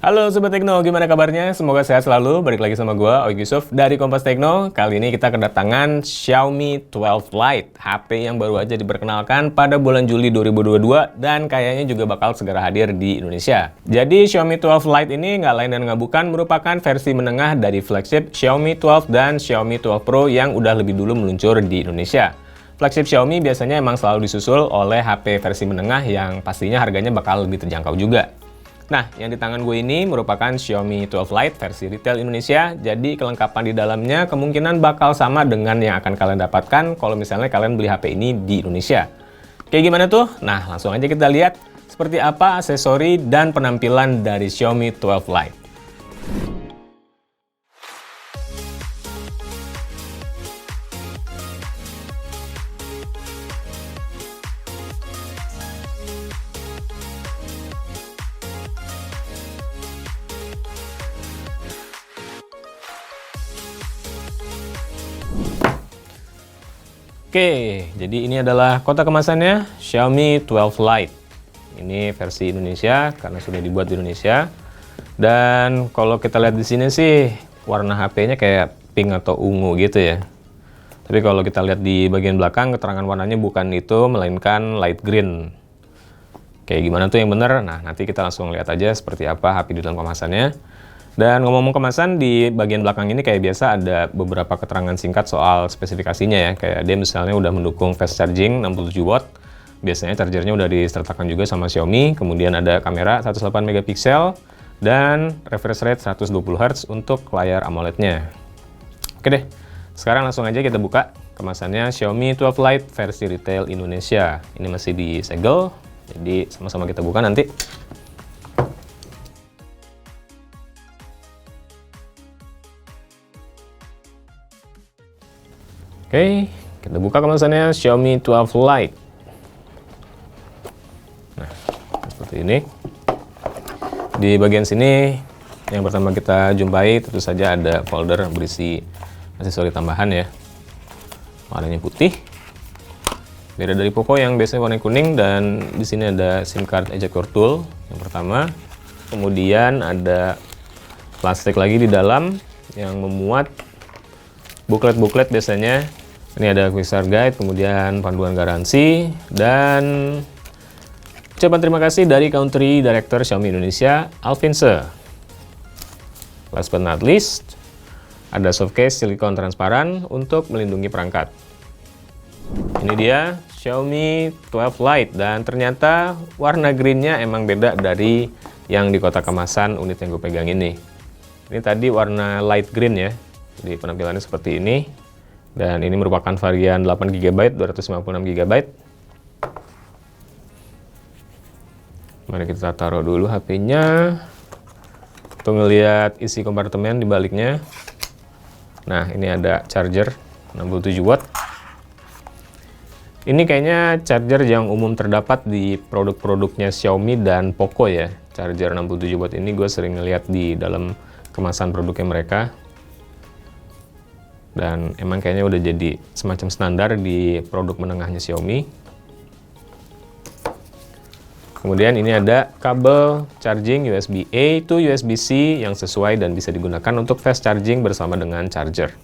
Halo Sobat Tekno, gimana kabarnya? Semoga sehat selalu. Balik lagi sama gue, Ogi Yusuf dari Kompas Tekno. Kali ini kita kedatangan Xiaomi 12 Lite, HP yang baru aja diperkenalkan pada bulan Juli 2022 dan kayaknya juga bakal segera hadir di Indonesia. Jadi Xiaomi 12 Lite ini nggak lain dan nggak bukan merupakan versi menengah dari flagship Xiaomi 12 dan Xiaomi 12 Pro yang udah lebih dulu meluncur di Indonesia. Flagship Xiaomi biasanya emang selalu disusul oleh HP versi menengah yang pastinya harganya bakal lebih terjangkau juga. Nah, yang di tangan gue ini merupakan Xiaomi 12 Lite versi retail Indonesia, jadi kelengkapan di dalamnya kemungkinan bakal sama dengan yang akan kalian dapatkan kalau misalnya kalian beli HP ini di Indonesia. Kayak gimana tuh? Nah, langsung aja kita lihat seperti apa aksesori dan penampilan dari Xiaomi 12 Lite. Oke, jadi ini adalah kotak kemasannya Xiaomi 12 Lite. Ini versi Indonesia karena sudah dibuat di Indonesia. Dan kalau kita lihat di sini sih warna HP-nya kayak pink atau ungu gitu ya. Tapi kalau kita lihat di bagian belakang keterangan warnanya bukan itu melainkan light green. Kayak gimana tuh yang bener? Nah, nanti kita langsung lihat aja seperti apa HP di dalam kemasannya. Dan ngomong-ngomong kemasan, di bagian belakang ini kayak biasa ada beberapa keterangan singkat soal spesifikasinya ya. Kayak dia misalnya udah mendukung fast charging 67 watt. Biasanya chargernya udah disertakan juga sama Xiaomi. Kemudian ada kamera 108 megapiksel dan refresh rate 120 Hz untuk layar AMOLED-nya. Oke deh, sekarang langsung aja kita buka kemasannya Xiaomi 12 Lite versi retail Indonesia. Ini masih disegel, jadi sama-sama kita buka nanti. Oke, kita buka kemasannya Xiaomi 12 Lite. Nah, seperti ini. Di bagian sini, yang pertama kita jumpai tentu saja ada folder berisi aksesori tambahan ya. Warnanya putih. Beda dari Poco yang biasanya warna kuning, dan di sini ada SIM card ejector tool yang pertama. Kemudian ada plastik lagi di dalam yang memuat buklet-buklet biasanya. Ini ada quick start guide, kemudian panduan garansi, dan ucapan terima kasih dari Country Director Xiaomi Indonesia, Alvinse. Last but not least, ada softcase silikon transparan untuk melindungi perangkat. Ini dia Xiaomi 12 Lite, dan ternyata warna greennya emang beda dari yang di kotak kemasan unit yang gue pegang ini. Ini tadi warna light green ya, jadi penampilannya seperti ini. Dan ini merupakan varian 8GB, 256GB. Mari kita taruh dulu HP-nya untuk ngelihat isi kompartemen di baliknya. Nah, ini ada charger 67 watt. Ini kayaknya charger yang umum terdapat di produk-produknya Xiaomi dan Poco ya. Charger 67 watt ini gue sering ngeliat di dalam kemasan produknya mereka. Dan emang kayaknya udah jadi semacam standar di produk menengahnya Xiaomi. Kemudian ini ada kabel charging USB-A to USB-C yang sesuai dan bisa digunakan untuk fast charging bersama dengan charger.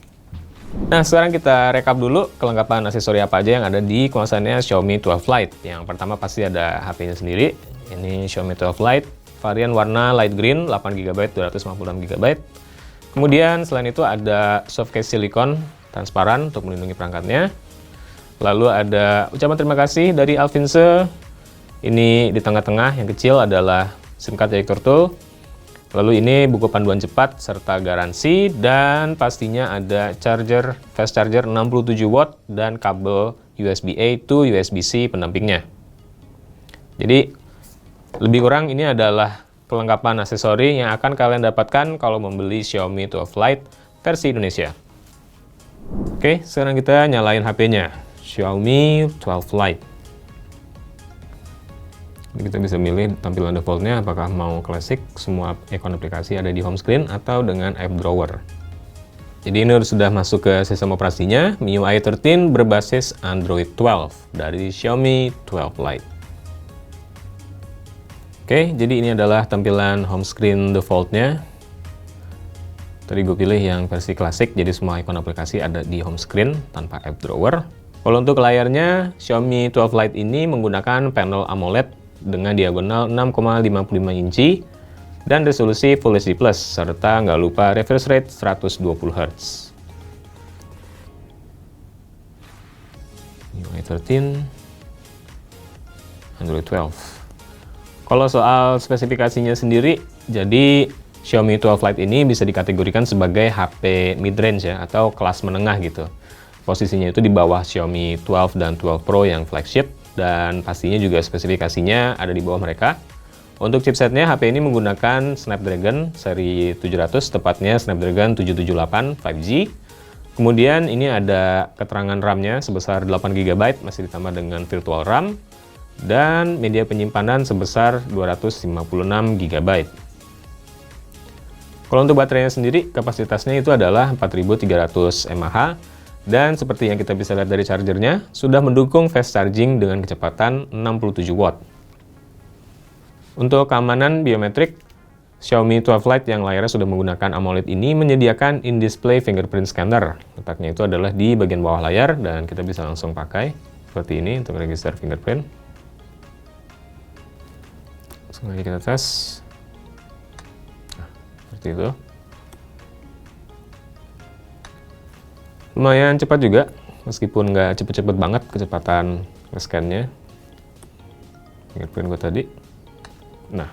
Nah, sekarang kita rekap dulu kelengkapan aksesori apa aja yang ada di kemasannya Xiaomi 12 Lite. Yang pertama pasti ada HP-nya sendiri. Ini Xiaomi 12 Lite, varian warna light green, 8GB, 256GB. Kemudian selain itu ada softcase silikon transparan untuk melindungi perangkatnya. Lalu ada ucapan terima kasih dari Alvinse. Ini di tengah-tengah yang kecil adalah SIM card ejector tool. Lalu ini buku panduan cepat serta garansi, dan pastinya ada charger fast charger 67 watt dan kabel USB-A to USB-C pendampingnya. Jadi lebih kurang ini adalah kelengkapan aksesori yang akan kalian dapatkan kalau membeli Xiaomi 12 Lite versi Indonesia. Oke, sekarang kita nyalain HP-nya, Xiaomi 12 Lite. Ini kita bisa milih tampilan defaultnya, apakah mau klasik, semua ikon aplikasi ada di home screen, atau dengan app drawer. Jadi ini sudah masuk ke sistem operasinya, MIUI 13 berbasis Android 12 dari Xiaomi 12 Lite. Oke, jadi ini adalah tampilan home screen defaultnya. Tadi gue pilih yang versi klasik, jadi semua ikon aplikasi ada di home screen tanpa app drawer. Kalau untuk layarnya, Xiaomi 12 Lite ini menggunakan panel AMOLED dengan diagonal 6,55 inci dan resolusi Full HD+, serta nggak lupa refresh rate 120 Hz. MIUI 13, Android 12. Kalau soal spesifikasinya sendiri, jadi Xiaomi 12 Lite ini bisa dikategorikan sebagai HP mid-range ya, atau kelas menengah gitu. Posisinya itu di bawah Xiaomi 12 dan 12 Pro yang flagship, dan pastinya juga spesifikasinya ada di bawah mereka. Untuk chipsetnya, HP ini menggunakan Snapdragon seri 700, tepatnya Snapdragon 778 5G. Kemudian ini ada keterangan RAM-nya sebesar 8 GB, masih ditambah dengan virtual RAM. Dan media penyimpanan sebesar 256 GB. Kalau untuk baterainya sendiri, kapasitasnya itu adalah 4300 mAh, dan seperti yang kita bisa lihat dari chargernya, sudah mendukung fast charging dengan kecepatan 67 watt. Untuk keamanan biometrik, Xiaomi 12 Lite yang layarnya sudah menggunakan AMOLED ini menyediakan in-display fingerprint scanner. Letaknya itu adalah di bagian bawah layar, dan kita bisa langsung pakai seperti ini untuk register fingerprint. Langsung aja kita tes. Nah, seperti itu. Lumayan cepat juga, meskipun nggak cepet-cepet banget kecepatan nge-scan-nya. Fingerprint gue tadi. Nah,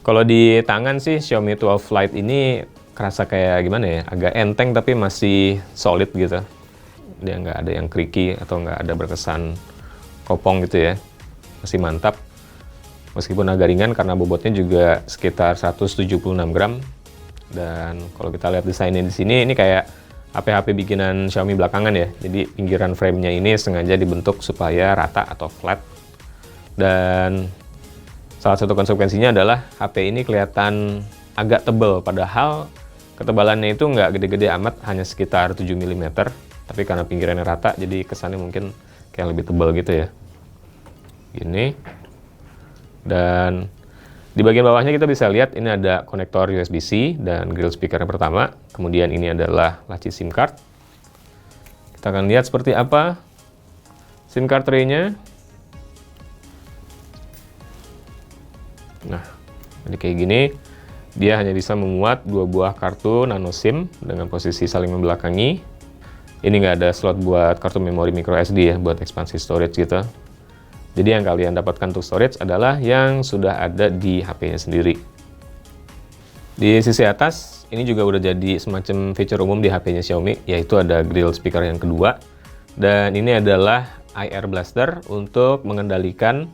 kalau di tangan sih Xiaomi 12 Lite ini kerasa kayak gimana ya, agak enteng tapi masih solid gitu. Dia nggak ada yang creaky atau nggak ada berkesan kopong gitu ya. Masih mantap. Meskipun agak ringan karena bobotnya juga sekitar 176 gram. Dan kalau kita lihat desainnya di sini, ini kayak HP-HP bikinan Xiaomi belakangan ya. Jadi pinggiran frame-nya ini sengaja dibentuk supaya rata atau flat. Dan salah satu konsekuensinya adalah HP ini kelihatan agak tebal, padahal ketebalannya itu nggak gede-gede amat, hanya sekitar 7 mm. Tapi karena pinggirannya rata, jadi kesannya mungkin kayak lebih tebal gitu ya. Gini. Dan di bagian bawahnya kita bisa lihat ini ada konektor USB-C dan grill speaker yang pertama. Kemudian ini adalah laci SIM card. Kita akan lihat seperti apa SIM card tray-nya. Nah, jadi kayak gini. Dia hanya bisa memuat 2 buah kartu nano SIM dengan posisi saling membelakangi. Ini nggak ada slot buat kartu memori micro SD ya, buat ekspansi storage gitu. Jadi yang kalian dapatkan untuk storage adalah yang sudah ada di HP-nya sendiri. Di sisi atas, ini juga udah jadi semacam feature umum di HP-nya Xiaomi, yaitu ada grill speaker yang kedua. Dan ini adalah IR Blaster untuk mengendalikan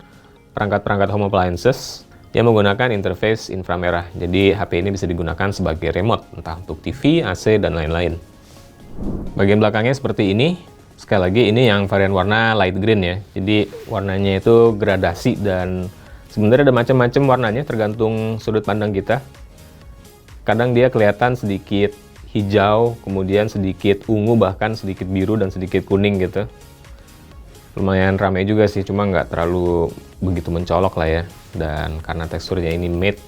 perangkat-perangkat home appliances yang menggunakan interface inframerah. Jadi HP ini bisa digunakan sebagai remote, entah untuk TV, AC, dan lain-lain. Bagian belakangnya seperti ini. Sekali lagi ini yang varian warna light green ya. Jadi warnanya itu gradasi dan sebenarnya ada macam-macam warnanya tergantung sudut pandang kita. Kadang dia kelihatan sedikit hijau, kemudian sedikit ungu, bahkan sedikit biru dan sedikit kuning gitu. Lumayan ramai juga sih, cuma nggak terlalu begitu mencolok lah ya. Dan karena teksturnya ini matte,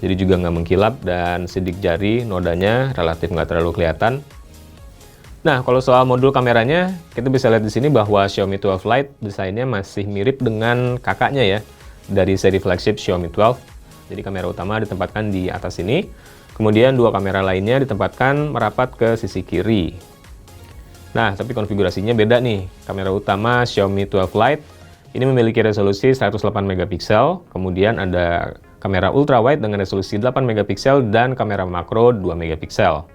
jadi juga nggak mengkilap dan sidik jari nodanya relatif nggak terlalu kelihatan. Nah, kalau soal modul kameranya, kita bisa lihat di sini bahwa Xiaomi 12 Lite desainnya masih mirip dengan kakaknya ya, dari seri flagship Xiaomi 12. Jadi kamera utama ditempatkan di atas ini, kemudian 2 kamera lainnya ditempatkan merapat ke sisi kiri. Nah, tapi konfigurasinya beda nih. Kamera utama Xiaomi 12 Lite ini memiliki resolusi 108 megapiksel, kemudian ada kamera ultra wide dengan resolusi 8 megapiksel dan kamera makro 2 megapiksel.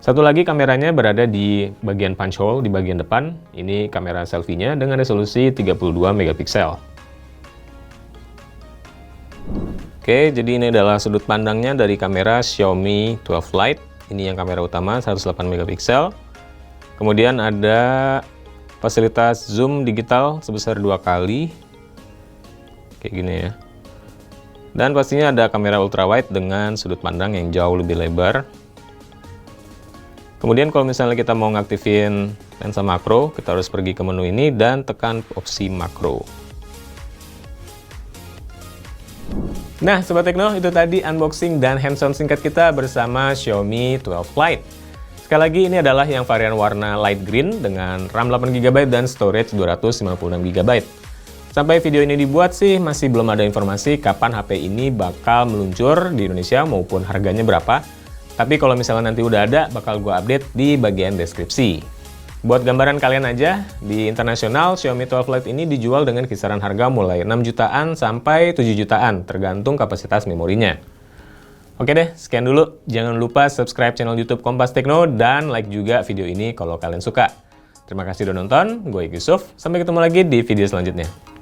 Satu lagi kameranya berada di bagian punch hole di bagian depan. Ini kamera selfie-nya dengan resolusi 32 megapiksel. Oke, jadi ini adalah sudut pandangnya dari kamera Xiaomi 12 Lite. Ini yang kamera utama 108 megapiksel. Kemudian ada fasilitas zoom digital sebesar 2 kali. Kayak gini ya. Dan pastinya ada kamera ultra wide dengan sudut pandang yang jauh lebih lebar. Kemudian kalau misalnya kita mau ngaktifin lensa makro, kita harus pergi ke menu ini dan tekan opsi makro. Nah, Sobat Tekno, itu tadi unboxing dan hands-on singkat kita bersama Xiaomi 12 Lite. Sekali lagi, ini adalah yang varian warna light green dengan RAM 8GB dan storage 256GB. Sampai video ini dibuat sih, masih belum ada informasi kapan HP ini bakal meluncur di Indonesia maupun harganya berapa. Tapi kalau misalnya nanti udah ada, bakal gue update di bagian deskripsi. Buat gambaran kalian aja, di internasional Xiaomi 12 Lite ini dijual dengan kisaran harga mulai 6 jutaan sampai 7 jutaan, tergantung kapasitas memorinya. Oke deh, sekian dulu. Jangan lupa subscribe channel YouTube Kompas Tekno dan like juga video ini kalau kalian suka. Terima kasih udah nonton, gue Yusuf. Sampai ketemu lagi di video selanjutnya.